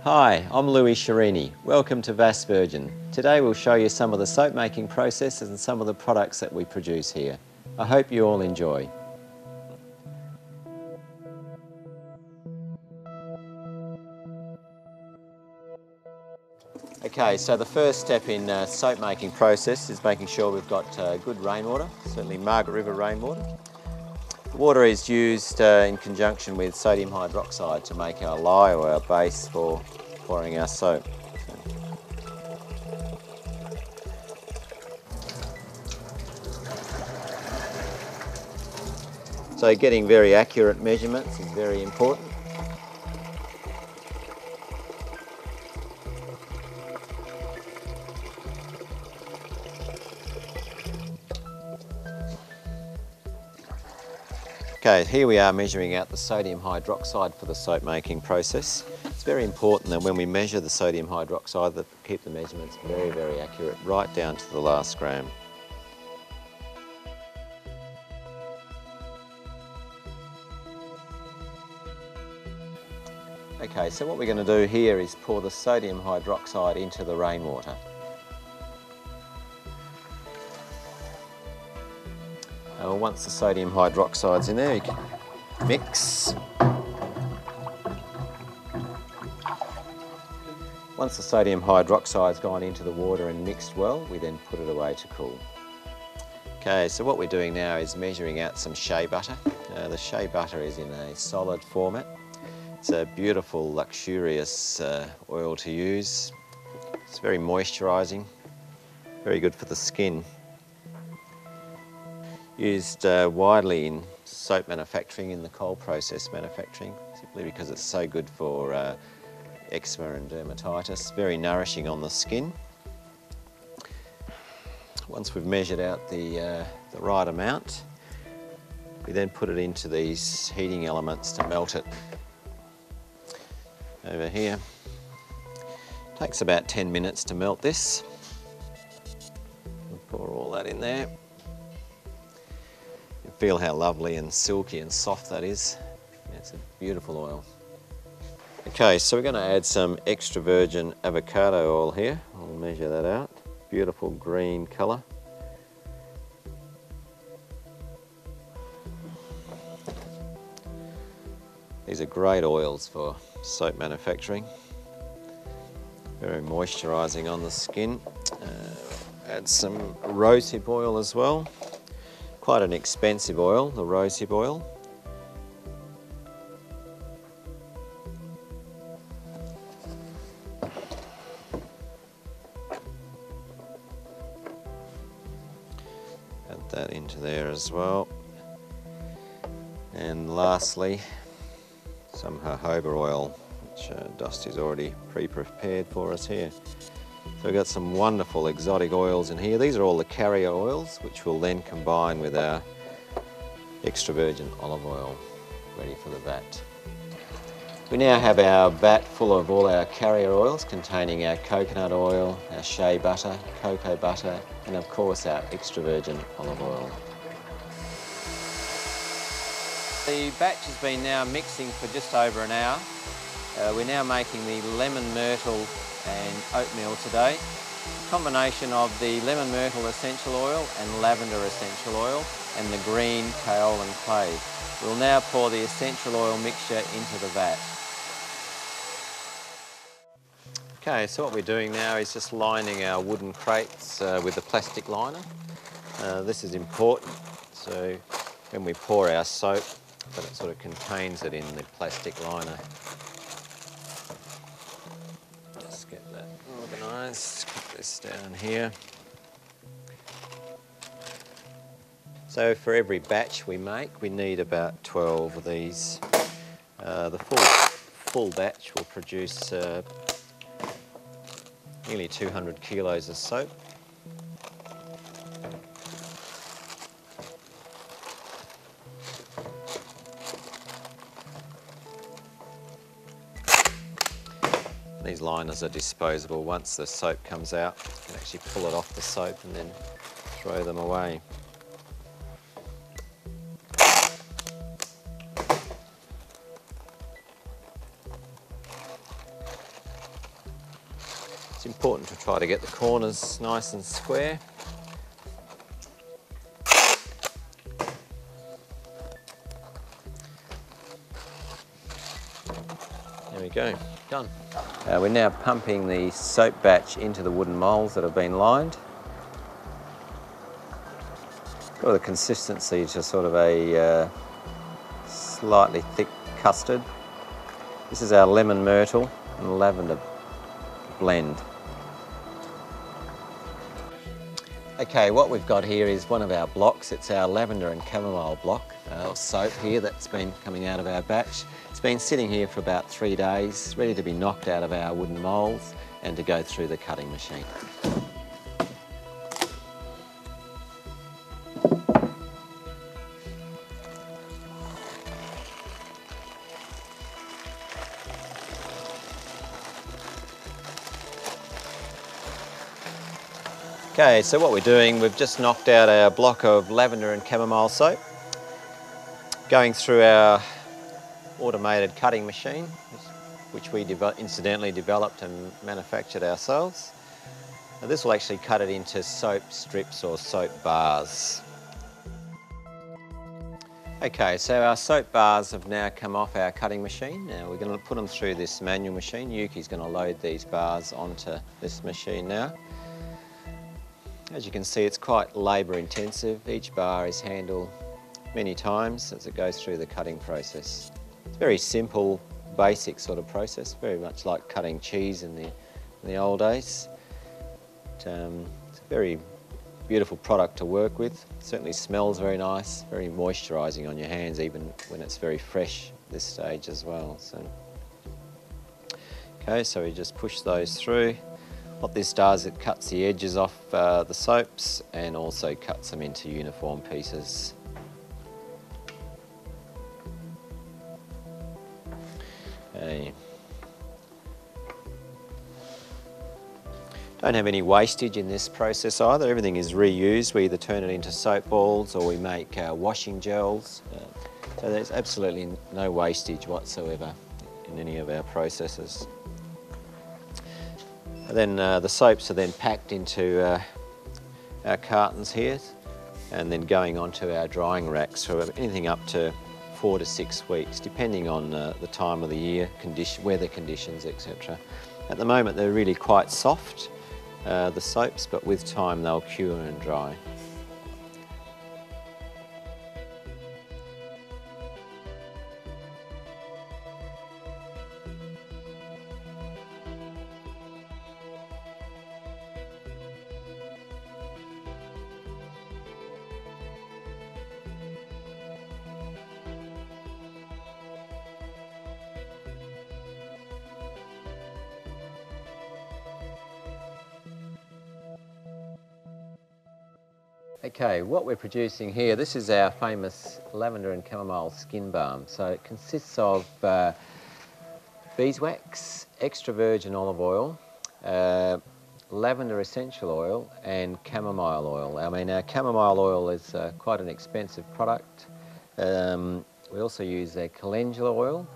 Hi, I'm Louis Chiarini. Welcome to Vasse Virgin. Today we'll show you some of the soap making processes and some of the products that we produce here. I hope you all enjoy. Okay, so the first step in soap making process is making sure we've got good rainwater, certainly Margaret River rainwater. The water is used in conjunction with sodium hydroxide to make our lye or our base for pouring our soap. So getting very accurate measurements is very important. Okay, here we are measuring out the sodium hydroxide for the soap making process. It's very important that when we measure the sodium hydroxide that we keep the measurements very, very accurate, right down to the last gram. Okay, so what we're going to do here is pour the sodium hydroxide into the rainwater. Once the sodium hydroxide's in there, you can mix. Once the sodium hydroxide's gone into the water and mixed well, we then put it away to cool. Okay, so what we're doing now is measuring out some shea butter. The shea butter is in a solid format. It's a beautiful, luxurious oil to use. It's very moisturising, very good for the skin. Used widely in soap manufacturing, in the cold process manufacturing, simply because it's so good for eczema and dermatitis, very nourishing on the skin. Once we've measured out the right amount, we then put it into these heating elements to melt it. Over here, takes about 10 minutes to melt this. We'll pour all that in there. Feel how lovely and silky and soft that is. It's a beautiful oil. Okay, so we're going to add some extra virgin avocado oil here. I'll measure that out. Beautiful green colour. These are great oils for soap manufacturing. Very moisturising on the skin. Add some rosehip oil as well. Quite an expensive oil, the rosehip oil. Add that into there as well. And lastly, some jojoba oil, which Dusty's already pre-prepared for us here. So we've got some wonderful exotic oils in here. These are all the carrier oils, which will then combine with our extra virgin olive oil, ready for the vat. We now have our vat full of all our carrier oils containing our coconut oil, our shea butter, cocoa butter, and of course our extra virgin olive oil. The batch has been now mixing for just over an hour. We're now making the lemon myrtle and oatmeal today. A combination of the lemon myrtle essential oil and lavender essential oil and the green kaolin clay. We'll now pour the essential oil mixture into the vat. Okay, so what we're doing now is just lining our wooden crates with a plastic liner. This is important, so when we pour our soap, that it sort of contains it in the plastic liner. Just get that organised, put this down here. So for every batch we make, we need about 12 of these. The full batch will produce nearly 200 kilos of soap. These liners are disposable. Once the soap comes out, you can actually pull it off the soap and then throw them away. It's important to try to get the corners nice and square. There we go, done. We're now pumping the soap batch into the wooden moulds that have been lined. Got the consistency to sort of a slightly thick custard. This is our lemon myrtle and lavender blend. Okay, what we've got here is one of our blocks. It's our lavender and chamomile block of soap here that's been coming out of our batch. It's been sitting here for about 3 days, ready to be knocked out of our wooden moulds and to go through the cutting machine. Okay, so what we're doing, we've just knocked out our block of lavender and chamomile soap, going through our automated cutting machine, which we incidentally developed and manufactured ourselves. Now this will actually cut it into soap strips or soap bars. Okay, so our soap bars have now come off our cutting machine. Now we're going to put them through this manual machine. Yuki's going to load these bars onto this machine now. As you can see, it's quite labour intensive. Each bar is handled many times as it goes through the cutting process. It's a very simple, basic sort of process, very much like cutting cheese in the old days. It's a very beautiful product to work with. It certainly smells very nice, very moisturising on your hands even when it's very fresh at this stage as well. Okay, so we just push those through. What this does, it cuts the edges off the soaps and also cuts them into uniform pieces. Okay. Don't have any wastage in this process either. Everything is reused. We either turn it into soap balls or we make washing gels. So there's absolutely no wastage whatsoever in any of our processes. And then the soaps are then packed into our cartons here and then going onto our drying racks for anything up to 4 to 6 weeks, depending on the time of the year, weather conditions, etc. At the moment they're really quite soft, the soaps, but with time they'll cure and dry. Okay, what we're producing here, this is our famous lavender and chamomile skin balm. So it consists of beeswax, extra virgin olive oil, lavender essential oil and chamomile oil. I mean, our chamomile oil is quite an expensive product. We also use calendula oil.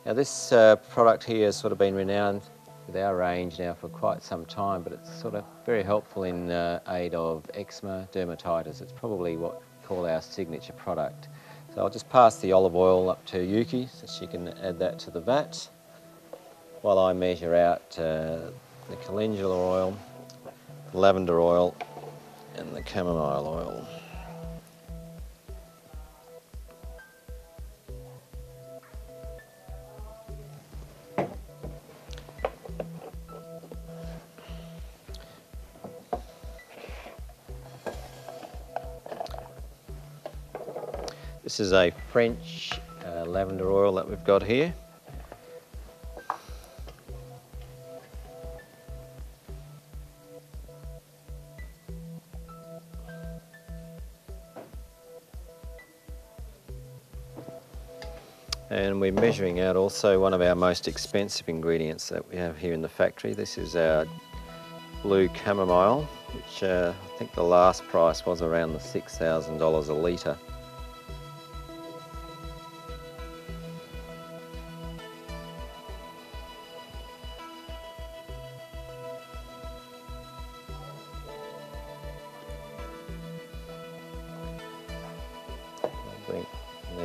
Now this product here has sort of been renowned with our range now for quite some time, but it's sort of very helpful in aid of eczema, dermatitis. It's probably what we call our signature product. So I'll just pass the olive oil up to Yuki so she can add that to the vat while I measure out the calendula oil, lavender oil and the chamomile oil. This is a French lavender oil that we've got here. And we're measuring out also one of our most expensive ingredients that we have here in the factory. This is our blue chamomile, which I think the last price was around the $6,000 a litre.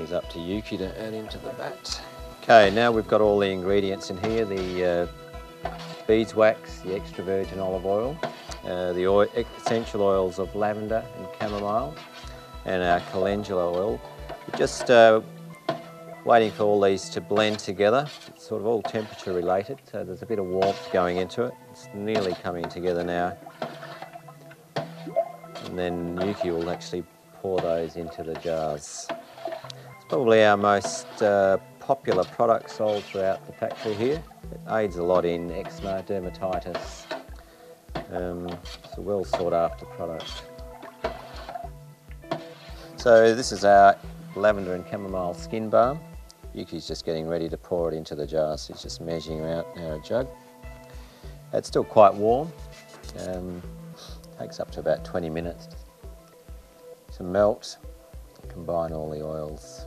these up to Yuki to add into the vat. Okay, now we've got all the ingredients in here, the beeswax, the extra virgin olive oil, the essential oils of lavender and chamomile, and our calendula oil. We're just waiting for all these to blend together. It's sort of all temperature related, so there's a bit of warmth going into it. It's nearly coming together now. And then Yuki will actually pour those into the jars. It's probably our most popular product sold throughout the factory here. It aids a lot in eczema, dermatitis. It's a well sought after product. So this is our lavender and chamomile skin balm. Yuki's just getting ready to pour it into the jar, so he's just measuring out our jug. It's still quite warm. Takes up to about 20 minutes to melt, combine all the oils.